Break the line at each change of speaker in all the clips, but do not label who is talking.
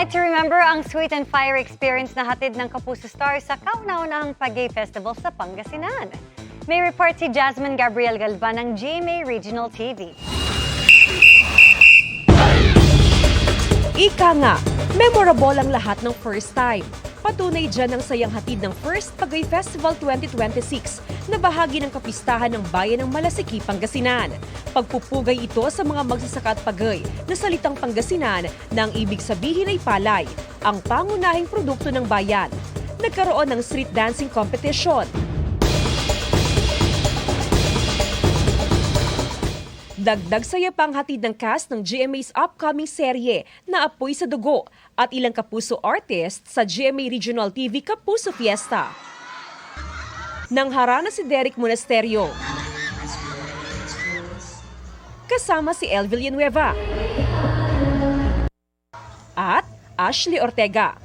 Night to remember ang sweet and fire experience na hatid ng Kapuso Stars sa kauna-unahang Pag-gay Festival sa Pangasinan. May report si Jasmine Gabriel Galvan ng GMA Regional TV.
Ika nga, memorable ang lahat ng first time. Patunay dyan ang sayang hatid ng First Pag-gay Festival 2026 na bahagi ng kapistahan ng bayan ng Malasiki, Pangasinan. Pagpupugay ito sa mga magsasaka at pagay na salitang Pangasinan na ang ibig sabihin ay palay, ang pangunahing produkto ng bayan. Nagkaroon ng street dancing competition. Dagdag saya pang hatid ng cast ng GMA's upcoming serye na Apoy sa Dugo at ilang Kapuso artists sa GMA Regional TV Kapuso Fiesta. Nang harana si Derek Monasterio, kasama si El Villanueva at Ashley Ortega.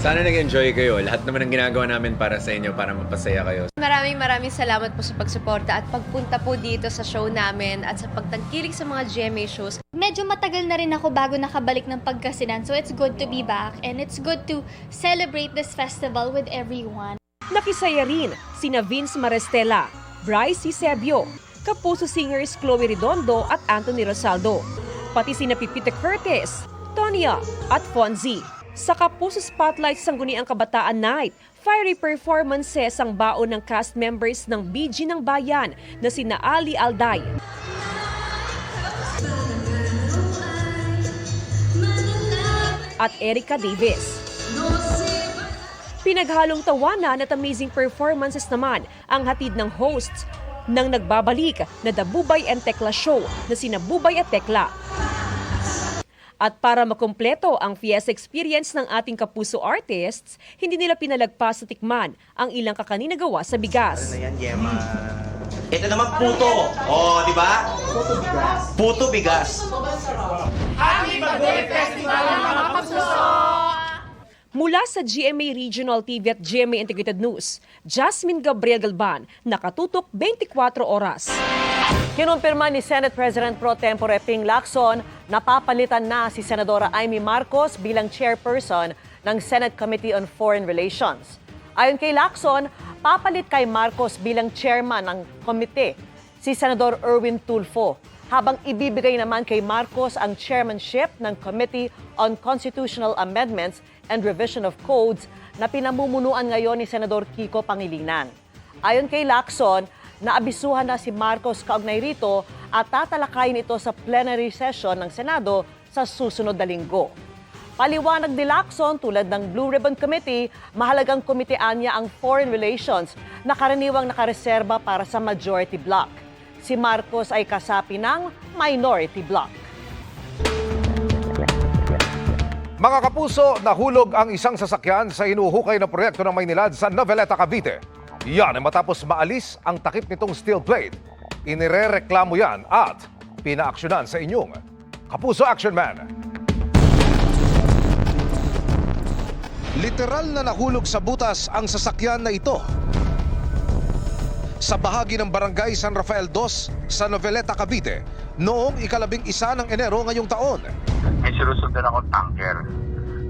Sana nag-enjoy kayo. Lahat naman ng ginagawa namin para sa inyo, para mapasaya kayo.
Maraming salamat po sa pagsuporta at pagpunta po dito sa show namin at sa pagtangkilik sa mga GMA shows.
Medyo matagal na rin ako bago nakabalik ng Pangasinan, so it's good to be back and it's good to celebrate this festival with everyone.
Nakisaya rin sina Vince Marestela, Bryce Eusebio, Kapuso singers Chloe Redondo at Anthony Rosaldo, pati sina Pipita Curtis, Tonya at Fonzie. Sa Kapuso Spotlight Sangguniang Kabataan Night, fiery performances ang baon ng cast members ng BG ng Bayan na sina Ali Alday, at Erica Davis. Pinaghalong tawanan at amazing performances naman ang hatid ng hosts ng nagbabalik na The Bubay and Tekla Show na sina Bubay at Tekla. At para makumpleto ang Fiesta experience ng ating Kapuso artists, hindi nila pinalagpas sa tikman ang ilang kakanin na gawa sa bigas.
Ano yan, Gemma? Ito naman puto. Oh, di ba? Puto bigas. Puto bigas.
Happy Pag-gay Festival mga Kapuso!
Mula sa GMA Regional TV at GMA Integrated News, Jasmine Gabriel Galvan, nakatutok 24 oras.
Kinumpirma ni Senate President Pro Tempore Ping Lacson na papalitan na si Senadora Amy Marcos bilang chairperson ng Senate Committee on Foreign Relations. Ayon kay Lacson, papalit kay Marcos bilang chairman ng komite si Senador Erwin Tulfo, habang ibibigay naman kay Marcos ang chairmanship ng Committee on Constitutional Amendments and Revision of Codes na pinamumunuan ngayon ni Senador Kiko Pangilinan. Ayon kay Lacson, naabisuhan na si Marcos kaugnay rito at tatalakayin ito sa plenary session ng Senado sa susunod na linggo. Paliwanag ni Lacson, tulad ng Blue Ribbon Committee, mahalagang komitean niya ang Foreign Relations na karaniwang nakareserba para sa majority bloc. Si Marcos ay kasapi ng minority bloc.
Mga Kapuso, nahulog ang isang sasakyan sa hinuhukay na proyekto ng Maynilad sa Noveleta, Cavite. Yan ay matapos maalis ang takip nitong steel plate. Inirereklamo yan at pinaaksyonan sa inyong Kapuso Action Man. Literal na nahulog sa butas ang sasakyan na ito sa bahagi ng Barangay San Rafael 2 sa Noveleta, Cavite noong ika-11 ng Enero ngayong taon.
May sinusundan akong tanker.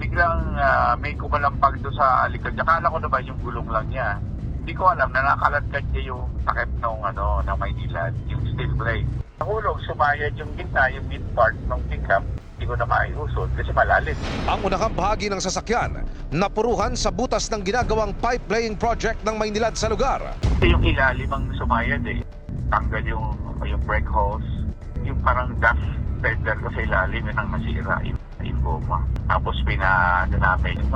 Biglang may kumalampag doon sa likod. Akala ko naman yung gulong lang niya. Hindi ko alam na nakaladkad niya yung takip ng Maynilad, yung steel plate. Nahulog, sumayad yung gitna, yung mid part ng pickup. Hindi ko na maiusod kasi malalim. Ang unahang bahagi ng sasakyan, napuruhan sa butas ng ginagawang pipe laying project ng Maynilad sa lugar. Yung ilalim ang sumayad Tanggal yung brake hose, yung parang dust pedal ko sa ilalim, yun ang nasira, yung goma. Tapos namin yung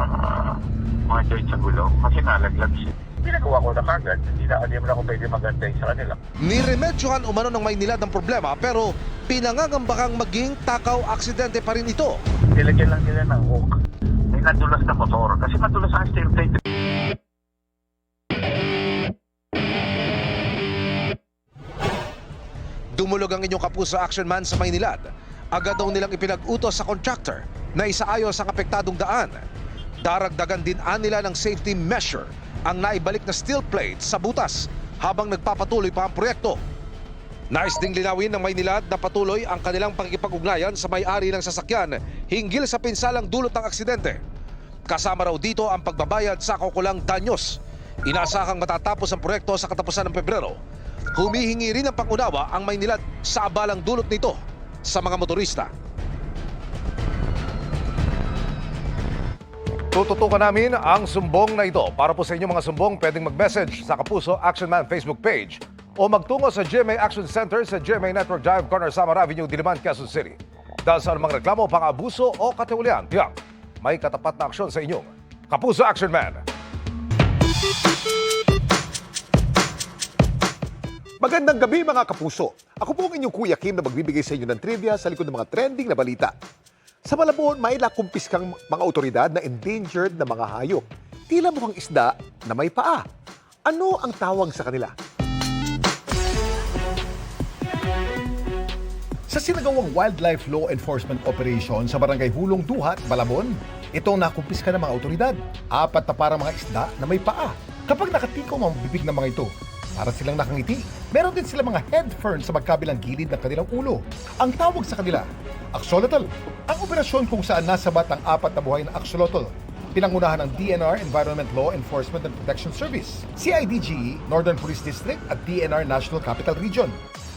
mga joint sa gulong kasi nalaglag siya. Pinagawa ko na kagad. Hindi naman ako pwede magantay sa kanila. Niremedyohan umano ng Maynilad ang problema pero pinangangambakang maging takaw aksidente pa rin ito. Nilagyan lang nila ng hook. May nadulas na motor kasi madulas ang steel plate. Dumulog ang inyong Kapuso Action Man sa Maynilad. Agad daw nilang ipinag-utos sa contractor na isaayos ang apektadong daan. Daragdagan din nila ng safety measure ang naibalik na steel plate sa butas habang nagpapatuloy pa ang proyekto.
Nais ding linawin ng Maynilad na patuloy ang kanilang pakikipag-ugnayan sa may-ari ng sasakyan hinggil sa pinsalang dulot ng aksidente. Kasama raw dito ang pagbabayad sa kaukulang danyos. Inaasahang matatapos ang proyekto sa katapusan ng Pebrero. Humihingi rin ng pangunawa ang Maynilad sa abalang dulot nito sa mga motorista. Tututukan namin ang sumbong na ito. Para po sa inyong mga sumbong, pwedeng mag-message sa Kapuso Action Man Facebook page o magtungo sa GMA Action Center sa GMA Network Drive, Corner Samar Avenue, Diliman, Quezon City. Dahil sa anumang reklamo, pang-abuso o katiwalian, tiyak, may katapat na aksyon sa inyong Kapuso Action Man.
Magandang gabi mga kapuso. Ako po ang inyong Kuya Kim na magbibigay sa inyo ng trivia sa likod ng mga trending na balita. Sa Malabon, may nakumpiskang mga otoridad na endangered na mga hayop. Tila mukhang isda na may paa. Ano ang tawag sa kanila? Sa sinagawang wildlife law enforcement operation sa Barangay Hulong Duhat, Malabon, itong nakumpiska ng mga otoridad. 4 na parang mga isda na may paa. Kapag nakatikom ang bibig ng mga ito, para silang nakangiti. Meron din sila mga head ferns sa magkabilang gilid ng kanilang ulo. Ang tawag sa kanila, axolotl. Ang operasyon kung saan nasabat ang 4 na buhay na axolotl. Pinangunahan ng DNR Environment Law Enforcement and Protection Service, CIDG, Northern Police District at DNR National Capital Region.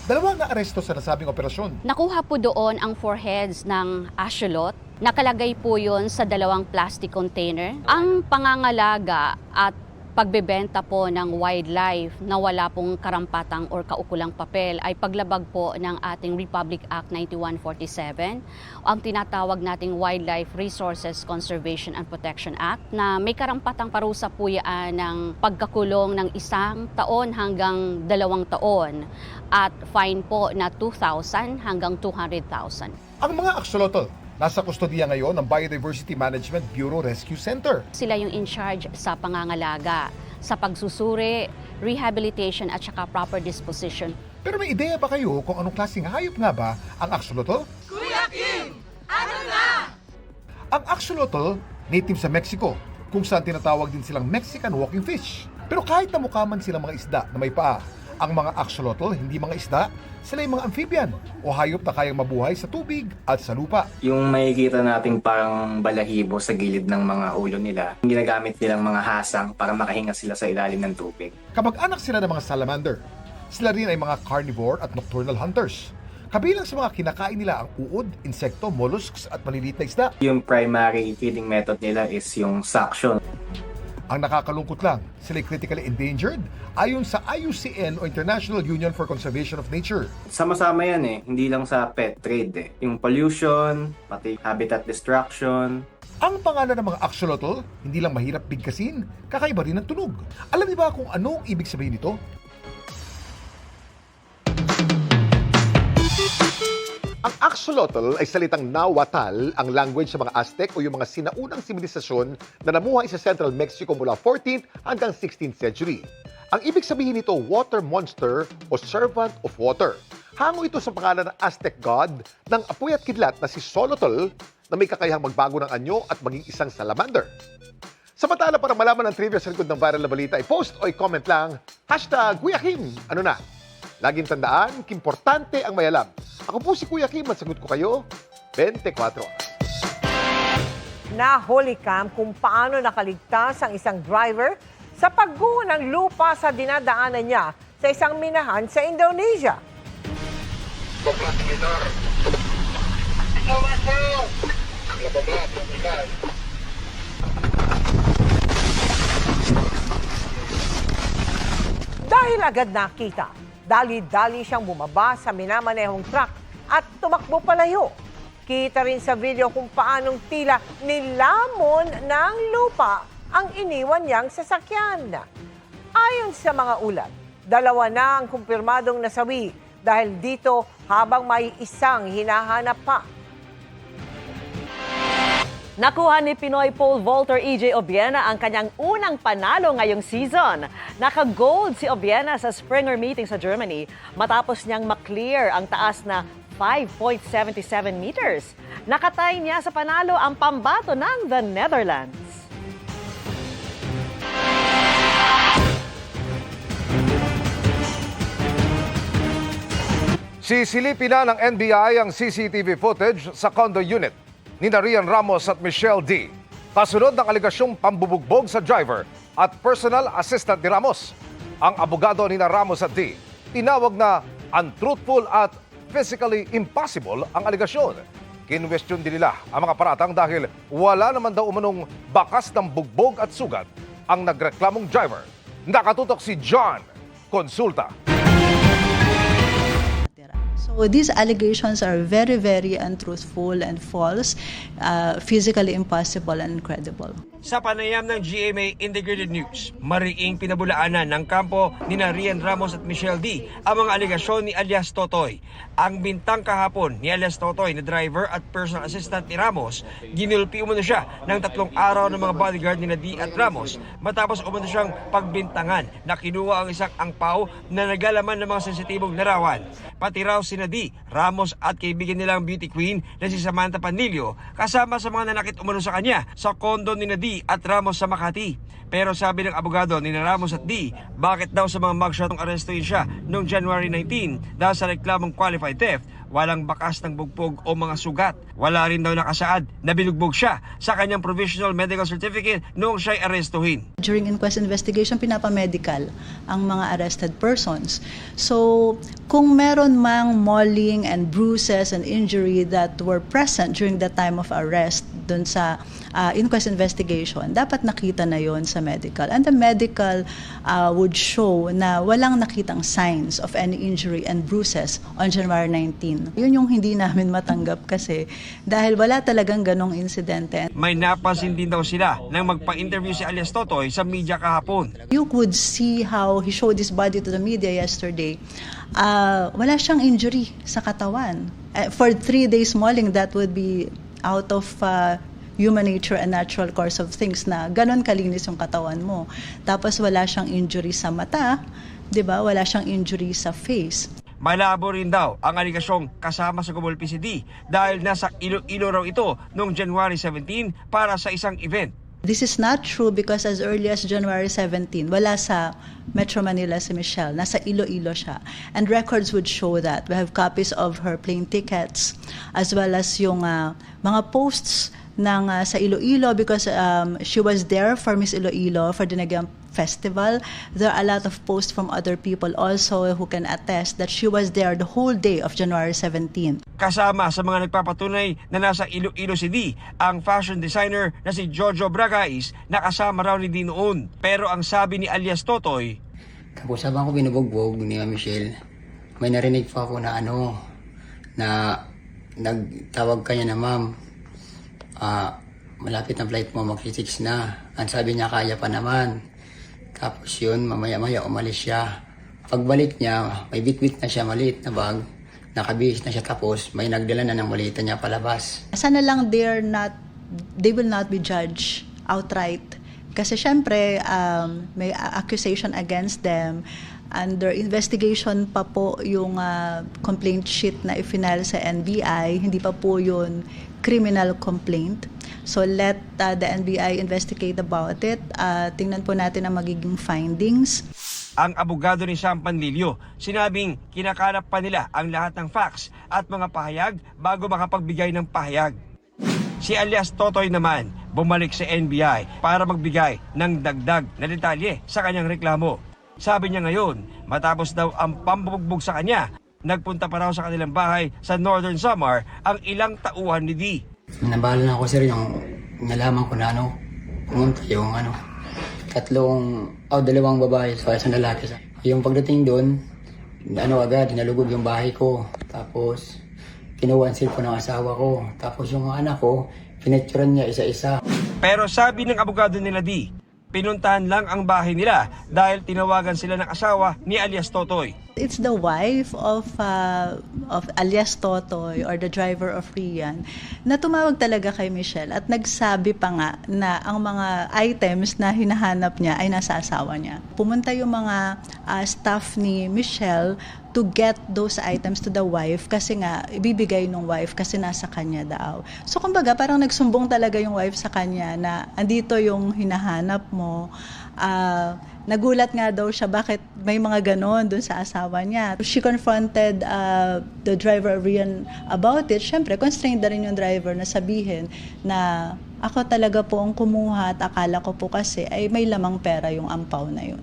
2 na aresto sa nasabing operasyon.
Nakuha po doon ang 4 heads ng axolot. Nakalagay po yun sa 2 plastic container. Ang pangangalaga at pagbebenta po ng wildlife na wala pong karampatang or kaukulang papel ay paglabag po ng ating Republic Act 9147, ang tinatawag nating Wildlife Resources Conservation and Protection Act, na may karampatang parusa po yan ng pagkakulong ng 1 taon hanggang 2 taon at fine po na 2,000 hanggang 200,000.
Ang mga axolotl nasa kustodiya ngayon ng Biodiversity Management Bureau Rescue Center.
Sila yung in charge sa pangangalaga, sa pagsusuri, rehabilitation at saka proper disposition.
Pero may ideya ba kayo kung anong klaseng hayop nga ba ang axolotl?
Kuya Kim, ano na?
Ang axolotl, native sa Mexico, kung saan tinatawag din silang Mexican walking fish. Pero kahit na mukha man silang mga isda na may paa, ang mga axolotl hindi mga isda, sila yung mga amphibian o hayop na kayang mabuhay sa tubig at sa lupa.
Yung makikita nating parang balahibo sa gilid ng mga ulo nila, ginagamit nilang mga hasang para makahinga sila sa ilalim ng tubig.
Kamag-anak sila ng mga salamander. Sila rin ay mga carnivore at nocturnal hunters. Kabilang sa mga kinakain nila ang uod, insekto, mollusks at maliliit na isda.
Yung primary feeding method nila is yung suction.
Ang nakakalungkot lang, sila critically endangered ayon sa IUCN o International Union for Conservation of Nature.
Sama-sama yan hindi lang sa pet trade Yung pollution, pati habitat destruction.
Ang pangalan ng mga axolotl, hindi lang mahirap bigkasin, kakaiba rin ang tunog. Alam niyo ba kung anong ibig sabihin nito? Ang axolotl ay salitang Nahuatl, ang language sa mga Aztec o yung mga sinaunang sibilisasyon na namuhay sa Central Mexico mula 14th hanggang 16th century. Ang ibig sabihin nito, water monster o servant of water. Hango ito sa pangalan ng Aztec god ng apoy at kidlat na si Xolotl na may kakayahang magbago ng anyo at maging isang salamander. Samantala, para malaman ang trivia sa likod ng viral na balita, i-post o i-comment lang, #Kuya Kim, ano na? Laging tandaan, importante ang may alam. Ako po si Kuya Kim at sagot ko kayo, 24 oras.
Nahuli cam kung paano nakaligtas ang isang driver sa pagguho ng lupa sa dinadaanan niya sa isang minahan sa Indonesia. Dahil agad nakita, dali-dali siyang bumaba sa minamanehong truck at tumakbo palayo. Kita rin sa video kung paanong tila nilamon ng lupa ang iniwan niyang sasakyan. Ayon sa mga ulat, 2 na ang kumpirmadong nasawi dahil dito habang may isang hinahanap pa.
Nakuha ni Pinoy pole vaulter EJ Obiena ang kanyang unang panalo ngayong season. Naka-gold si Obiena sa Springer meeting sa Germany matapos niyang maklear ang taas na 5.77 meters. Nakatay niya sa panalo ang pambato ng the Netherlands.
Sisilipin na ng NBI ang CCTV footage sa condo unit ni Rian Ramos at Michelle D. Kasunod ng aligasyong pambubugbog sa driver at personal assistant ni Ramos. Ang abogado ni Ramos at D tinawag na untruthful at physically impossible ang aligasyon. Kinwestiyon din nila ang mga paratang dahil wala naman daw umanong bakas ng bugbog at sugat ang nagreklamong driver. Nakatutok si John Consulta.
So these allegations are very, very untruthful and false, physically impossible and incredible.
Sa panayam ng GMA Integrated News, mariing pinabulaanan ng kampo ni Rian Ramos at Michelle D ang mga aligasyon ni alias Totoy. Ang bintang kahapon ni alias Totoy na driver at personal assistant ni Ramos, ginulpi umano siya ng 3 araw ng mga bodyguard ni D at Ramos matapos umano siyang pagbintangan na kinuha ang isang angpaw na nagalaman ng mga sensitibong larawan. Pati raw si D, Ramos at kaibigan nilang beauty queen na si Samantha Panlilio kasama sa mga nanakit umano sa kanya sa kondo ni D at Ramos sa Makati. Pero sabi ng abogado ni Ramos at D, bakit daw sa mga mugshot ng arestuin siya noong January 19 dahil sa reklamong qualified theft, walang bakas ng bugbog o mga sugat. Wala rin daw nakasaad na binugbog siya sa kanyang provisional medical certificate noong siya'y arestuhin.
During inquest investigation, pinapamedical ang mga arrested persons. So, kung meron mang mauling and bruises and injury that were present during the time of arrest dun sa inquest investigation, dapat nakita na yon sa medical. And the medical would show na walang nakitang signs of any injury and bruises on January 19. Yun yung hindi namin matanggap kasi dahil wala talagang ganong insidente.
May napansin din daw sila nang magpa-interview si alias Totoy sa media kahapon.
You could see how he showed his body to the media yesterday. Wala siyang injury sa katawan. For 3 days mauling, that would be out of human nature and natural course of things na ganon kalinis yung katawan mo. Tapos wala siyang injury sa mata, 'di ba? Wala siyang injury sa face.
Malabo rin daw ang aligasyong kasama sa kumulpi si D dahil nasa Iloilo raw ito noong January 17 para sa isang event.
This is not true because as early as January 17, wala sa Metro Manila si Michelle. Nasa Iloilo siya. And records would show that. We have copies of her plane tickets as well as yung mga posts ng sa Iloilo because she was there for Miss Iloilo for the Dinagyang Festival. There are a lot of posts from other people also who can attest that she was there the whole day of January 17.
Kasama sa mga nagpapatunay na nasa Iloilo si D, ang fashion designer na si Jojo Bragais na kasama raw ni D noon. Pero ang sabi ni alias Totoy,
tapos habang ko binubugbog ni Michelle, may narinig pa ako na na nagtawag kanya na ma'am, malapit na flight mo, mag-6 na. Ang sabi niya, kaya pa naman. Tapos yun, mamaya-maya umalis siya. Pagbalik niya, may bitbit na siya, maliit na bag. Nakabihis na siya tapos may nagdala na ng malita niya palabas.
Sana lang they will not be judged outright. Kasi syempre, may accusation against them. Under investigation pa po yung complaint sheet na i-file sa NBI. Hindi pa po yun criminal complaint. So let the NBI investigate about it. Tingnan po natin ang magiging findings.
Ang abogado ni Sam Panlilio, sinabing kinakalap pa nila ang lahat ng facts at mga pahayag bago makapagbigay ng pahayag. Si alias Totoy naman bumalik sa NBI para magbigay ng dagdag na detalye sa kanyang reklamo. Sabi niya ngayon, matapos daw ang pambubugbog sa kanya, nagpunta pa raw sa kanilang bahay sa Northern Samar ang ilang tauhan ni D.
Nabahala na ako sir yung nalaman ko na pumunta yung 2 babae sa isang lalaki. Yung pagdating doon, agad, nalugog yung bahay ko. Tapos, kinuha ang cellphone ng asawa ko. Tapos yung anak ko, pinecturean niya isa-isa.
Pero sabi ng abogado nila D, pinuntahan lang ang bahay nila dahil tinawagan sila ng asawa ni alias Totoy.
It's the wife of alias Totoy or the driver of Rian na tumawag talaga kay Michelle at nagsabi pa nga na ang mga items na hinahanap niya ay nasa asawa niya. Pumunta yung mga staff ni Michelle to get those items to the wife kasi nga ibibigay ng wife kasi nasa kanya daw. So kumbaga parang nagsumbong talaga yung wife sa kanya na andito yung hinahanap mo. Nagulat nga daw siya bakit may mga ganon dun sa asawa niya. She confronted the driver Rian about it. Siyempre, constrained na rin yung driver na sabihin na ako talaga po ang kumuha at akala ko po kasi ay may lamang pera yung ampaw na yun.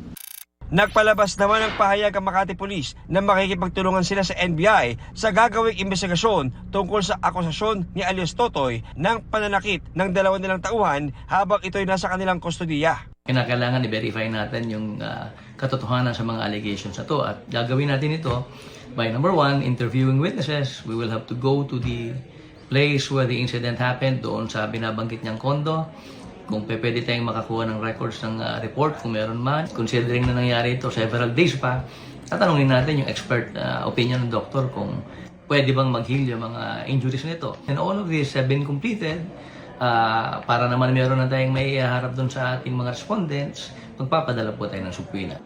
Nagpalabas naman ng pahayag ang Makati Police na makikipagtulungan sila sa NBI sa gagawing investigasyon tungkol sa akusasyon ni alias Totoy ng pananakit ng 2 nilang tauhan habang ito'y nasa kanilang kustodiya.
Kailangan i-verify natin yung katotohanan sa mga allegations na to at gagawin natin ito by number 1, interviewing witnesses. We will have to go to the place where the incident happened, doon sa binabanggit niyang kondo. Kung pwede tayong makakuha ng records ng report kung meron man. Considering na nangyari ito several days pa, tatanungin natin yung expert opinion ng doktor kung pwede bang mag-heal yung mga injuries nito. And all of this have been completed para naman meron na tayong may harap doon sa ating mga respondents, magpapadala po tayo ng subpoena.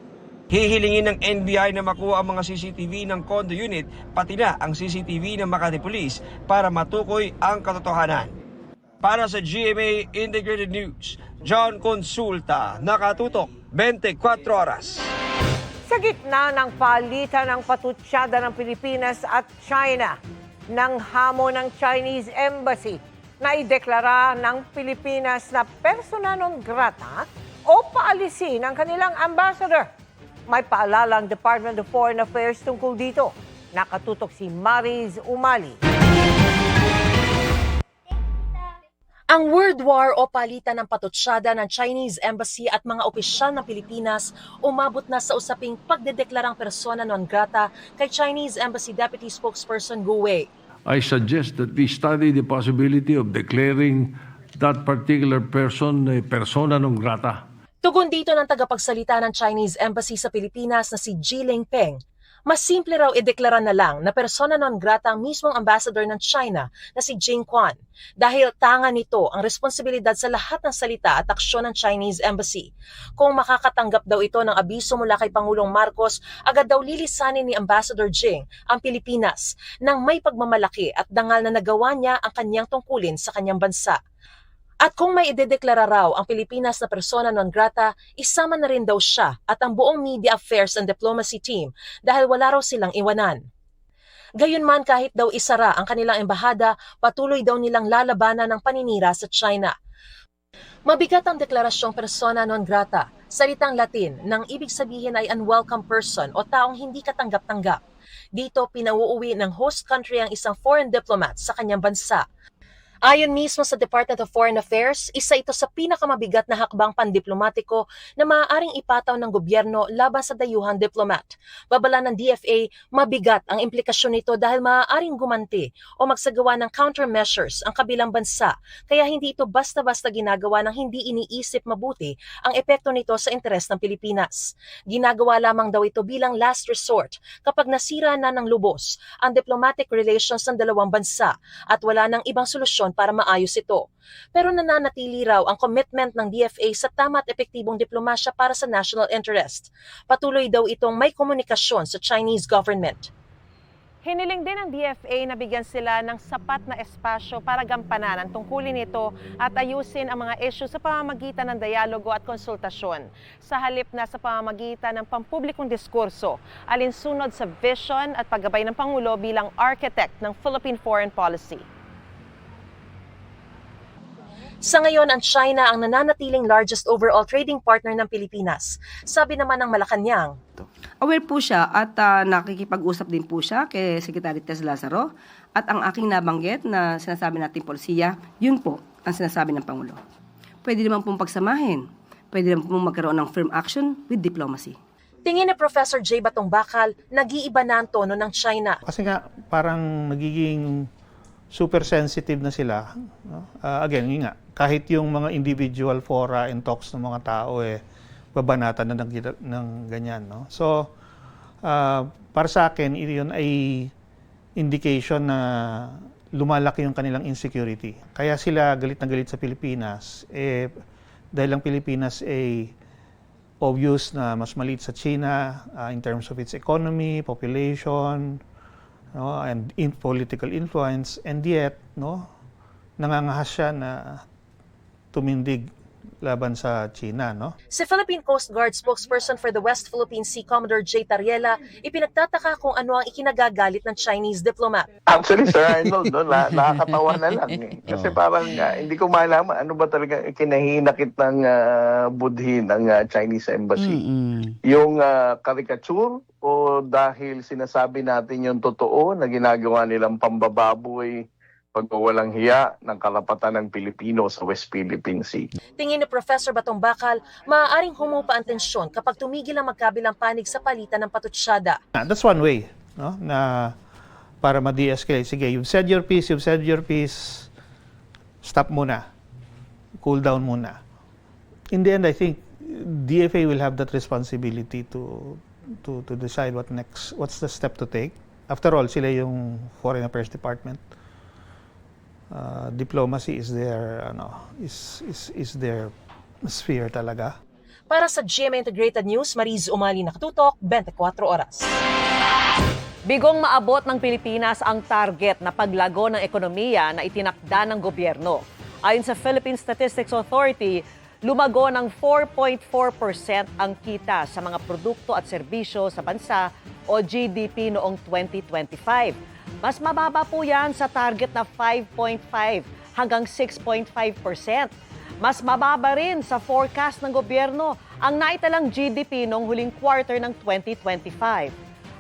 Hihilingin ng NBI na makuha ang mga CCTV ng condo unit, pati na ang CCTV ng Makati Police para matukoy ang katotohanan. Para sa GMA Integrated News, John Consulta, nakatutok 24 oras.
Sa gitna ng palitan ng patutsada ng Pilipinas at China, ng hamon ng Chinese Embassy na ideklara ng Pilipinas na persona non grata o paalisin ang kanilang ambassador. May paalala ang Department of Foreign Affairs tungkol dito. Nakatutok si Mariz Umali.
Ang World War o palitan ng patutsada ng Chinese Embassy at mga opisyal ng Pilipinas umabot na sa usaping pagdedeklarang persona non grata kay Chinese Embassy Deputy Spokesperson Gu Wei.
I suggest that we study the possibility of declaring that particular person a persona non grata.
Tugon dito ng tagapagsalita ng Chinese Embassy sa Pilipinas na si Ji Lingpeng. Mas simple raw ideklara na lang na persona non grata ang mismong ambassador ng China na si Jing Quan dahil tanga nito ang responsibilidad sa lahat ng salita at aksyon ng Chinese Embassy. Kung makakatanggap daw ito ng abiso mula kay Pangulong Marcos, agad daw lilisanin ni Ambassador Jing ang Pilipinas nang may pagmamalaki at dangal na nagawa niya ang kanyang tungkulin sa kanyang bansa. At kung may idedeklara raw ang Pilipinas na persona non grata, isama na rin daw siya at ang buong Media Affairs and Diplomacy team dahil wala raw silang iwanan. Gayunman kahit daw isara ang kanilang embahada, patuloy daw nilang lalabanan ng paninira sa China. Mabigat ang deklarasyong persona non grata, salitang Latin nang ibig sabihin ay unwelcome person o taong hindi katanggap-tanggap. Dito pinauuwi ng host country ang isang foreign diplomat sa kanyang bansa. Ayon mismo sa Department of Foreign Affairs, isa ito sa pinakamabigat na hakbang pandiplomatiko na maaaring ipataw ng gobyerno laban sa dayuhang diplomat. Babala ng DFA, mabigat ang implikasyon nito dahil maaaring gumanti o magsagawa ng countermeasures ang kabilang bansa, kaya hindi ito basta-basta ginagawa ng hindi iniisip mabuti ang epekto nito sa interes ng Pilipinas. Ginagawa lamang daw ito bilang last resort kapag nasira na ng lubos ang diplomatic relations ng dalawang bansa at wala ng ibang solusyon para maayos ito. Pero nananatili raw ang commitment ng DFA sa tama at epektibong diplomasya para sa national interest. Patuloy daw itong may komunikasyon sa Chinese government.
Hiniling din ng DFA na bigyan sila ng sapat na espasyo para gampanan ang tungkulin nito at ayusin ang mga issue sa pamamagitan ng dialogo at konsultasyon. Sa halip na sa pamamagitan ng pampublikong diskurso, alinsunod sa vision at paggabay ng Pangulo bilang architect ng Philippine foreign policy.
Sa ngayon, ang China ang nananatiling largest overall trading partner ng Pilipinas. Sabi naman ng Malacanang,
aware po siya at nakikipag-usap din po siya kay Secretary Tess Lazaro at ang aking nabanggit na sinasabi nating polisiya, yun po ang sinasabi ng Pangulo. Pwede naman pong pagsamahin, pwede naman pong magkaroon ng firm action with diplomacy.
Tingin ni Professor J. Batong Bakal, nag-iiba na ang tono ng China.
Kasi nga parang nagiging super sensitive na sila. No? Again, yun nga, kahit yung mga individual fora and talks ng mga tao, babanatan na ng ganyan. No? So, para sa akin, yun ay indication na lumalaki yung kanilang insecurity. Kaya sila galit na galit sa Pilipinas, dahil ang Pilipinas ay obvious na mas maliit sa China in terms of its economy, population, no, and political influence, and yet, no, nangangahas siya na tumindig laban sa China, no?
Si Philippine Coast Guard spokesperson for the West Philippine Sea, Commodore J. Tariela, ipinagtataka kung ano ang ikinagagalit ng Chinese diplomat.
Actually, Sir Arnold, no, nakakatawa na lang. Eh. Kasi parang hindi ko malaman ano ba talaga kinahinakit ng budhi ng Chinese Embassy. Yung caricature o dahil sinasabi natin yung totoo na ginagawa nilang pambababoy, pagwawalang hiya ng karapatan ng Pilipino sa West Philippine Sea.
Tingin ni Professor Batong Bakal, maaaring humupa ang tensyon kapag tumigil ang magkabilang panig sa palitan ng patutsyada.
That's one way, no, na para ma-de-escalate. Sige, you've said your piece, stop muna. Cool down muna. In the end, I think DFA will have that responsibility to decide what's the step to take. After all, sila yung Foreign Affairs Department. Diplomacy is their their sphere talaga.
Para sa GMA Integrated News, Mariz Umali, nakatutok, 24 oras.
Bigong maabot ng Pilipinas ang target na paglago ng ekonomiya na itinakda ng gobyerno. Ayon sa Philippine Statistics Authority, lumago ng 4.4% ang kita sa mga produkto at serbisyo sa bansa o GDP noong 2025. Mas mababa po yan sa target na 5.5 hanggang 6.5%. Mas mababa rin sa forecast ng gobyerno ang naitalang GDP noong huling quarter ng 2025.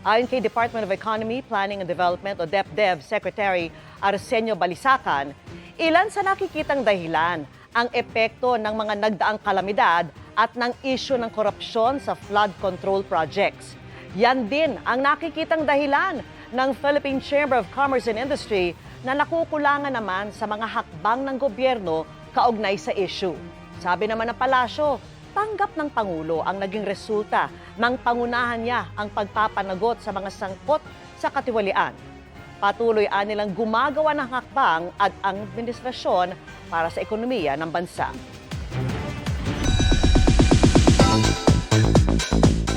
Ayon kay Department of Economy, Planning and Development o DepDev Secretary Arsenio Balisacan, ilan sa nakikitang dahilan ang epekto ng mga nagdaang kalamidad at ng issue ng korupsyon sa flood control projects. Yan din ang nakikitang dahilan ng Philippine Chamber of Commerce and Industry na nakukulangan naman sa mga hakbang ng gobyerno kaugnay sa issue. Sabi naman ng palasyo, tanggap ng Pangulo ang naging resulta ng pangunahan niya ang pagpapanagot sa mga sangkot sa katiwalian. Patuloy nilang gumagawa ng hakbang at ang administrasyon para sa ekonomiya ng bansa.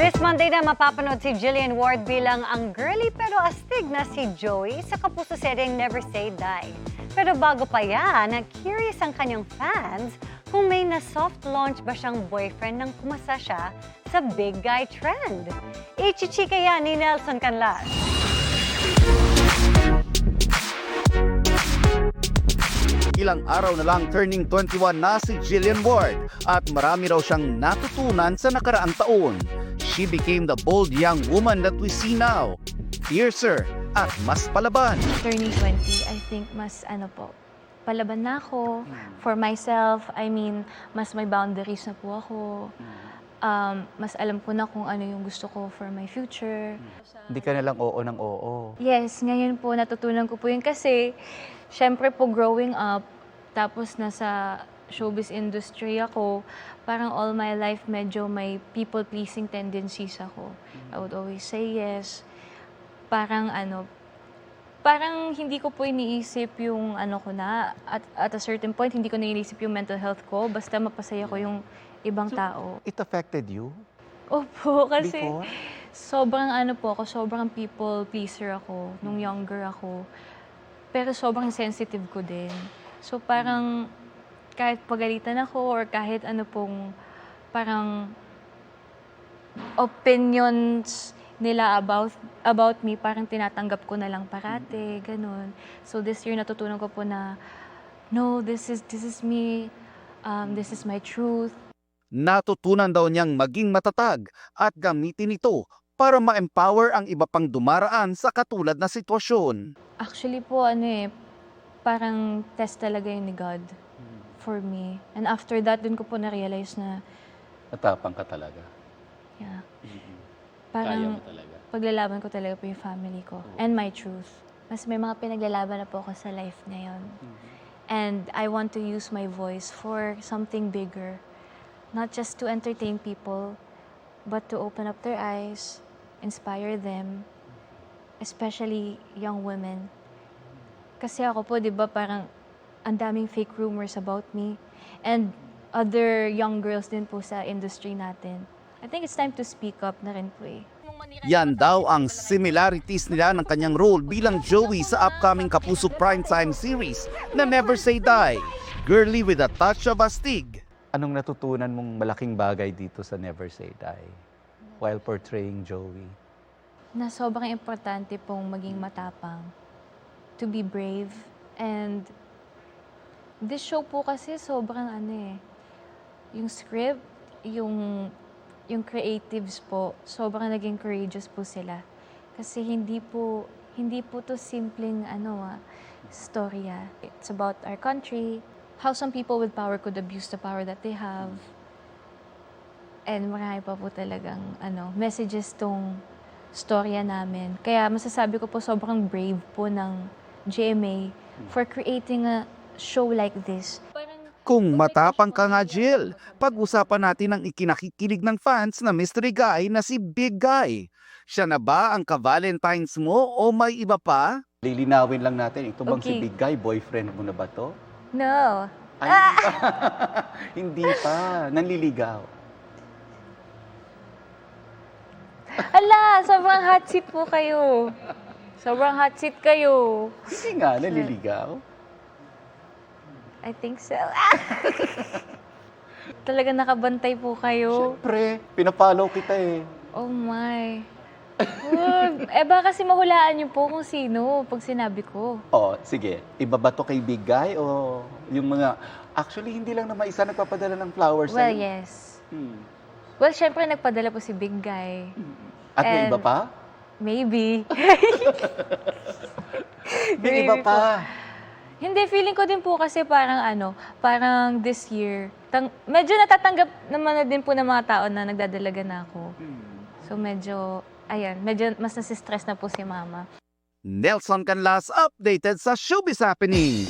This Monday na mapapanood si Jillian Ward bilang ang girly pero astig na si Joey sa kapuso seryeng Never Say Die. Pero bago pa yan, curious ang kanyang fans kung may na-soft launch ba siyang boyfriend nang pumasa siya sa big guy trend. Ichichika yan ni Nelson Canlas.
Ilang araw na lang turning 21 na si Jillian Ward at marami raw siyang natutunan sa nakaraang taon. She became the bold young woman that we see now. Fiercer at mas palaban.
Turning 20, I think mas palaban na ako for myself. I mean, mas may boundaries na po ako. Mas alam ko na kung ano yung gusto ko for my future.
Hindi ka nalang oo ng oo.
Yes, ngayon po natutunan ko po yun kasi syempre po growing up, tapos nasa showbiz industry ako, parang all my life medyo may people-pleasing tendencies ako. I would always say yes. Parang hindi ko po iniisip yung ko na, at a certain point, hindi ko na iniisip yung mental health ko, basta mapasaya ko yung ibang tao.
It affected you?
Opo, kasi
Before?
sobrang people pleaser ako nung younger ako. Pero sobrang sensitive ko din. So parang kahit pagalitan ako or kahit parang opinions nila about me, parang tinatanggap ko na lang parate, ganun. So this year natutunan ko po na, no, this is me, this is my truth.
Natutunan daw niyang maging matatag at gamitin ito para ma-empower ang iba pang dumaraan sa katulad na sitwasyon.
Actually po, parang test talaga yun ni God for me. And after that, dun ko po na-realize na
Natapang ka talaga.
yeah,
Kaya
parang
mo talaga.
paglalaban ko talaga po yung family ko and my truth. Mas may mga pinaglalaban na po ako sa life ngayon. And I want to use my voice for something bigger. Not just to entertain people, but to open up their eyes, inspire them, especially young women. Kasi ako po, di ba, parang ang daming fake rumors about me and other young girls din po sa industry natin. I think it's time to speak up na rin po eh.
Yan daw ang similarities nila ng kanyang role bilang Joey sa upcoming Kapuso Primetime series na Never Say Die, girly with a touch of astig. Anong natutunan mong malaking bagay dito sa Never Say Die while portraying Joey?
Na sobrang importante pong maging matapang, to be brave, and this show po kasi sobrang yung script, yung creatives po, sobrang naging courageous po sila. Kasi hindi po to simpleng storya. It's about our country, how some people with power could abuse the power that they have. And marami pa po talagang messages tong storya namin. Kaya masasabi ko po sobrang brave po ng GMA for creating a show like this.
Kung matapang ka nga, Jill, pag-usapan natin ang ikinakikilig ng fans na mystery guy na si Big Guy. Siya na ba ang ka-Valentine's mo o may iba pa? Lilinawin lang natin, ito bang si Big Guy, boyfriend mo na ba to?
No.
Ay, hindi pa. Nanliligaw.
Ala, sobrang hot seat po kayo. Sobrang hot seat kayo.
Hindi nga, nanliligaw.
I think so. Talaga nakabantay po kayo.
Siyempre, pinapollow kita eh.
Oh my. Baka kasi mahulaan niyo po kung sino pag sinabi ko.
Oh, sige. Iba ba to kay Big Guy o yung mga... Actually, hindi lang naman isa nagpapadala ng flowers
Well,
sa'yo.
yes. Well, syempre nagpadala po si Big Guy.
At may iba pa?
Maybe.
May iba pa.
Hindi, feeling ko din po kasi parang this year, medyo natatanggap naman na din po ng mga tao na nagdadalaga na ako. So medyo mas nasistress na po si Mama.
Nelson Canlas updated sa Showbiz Happening.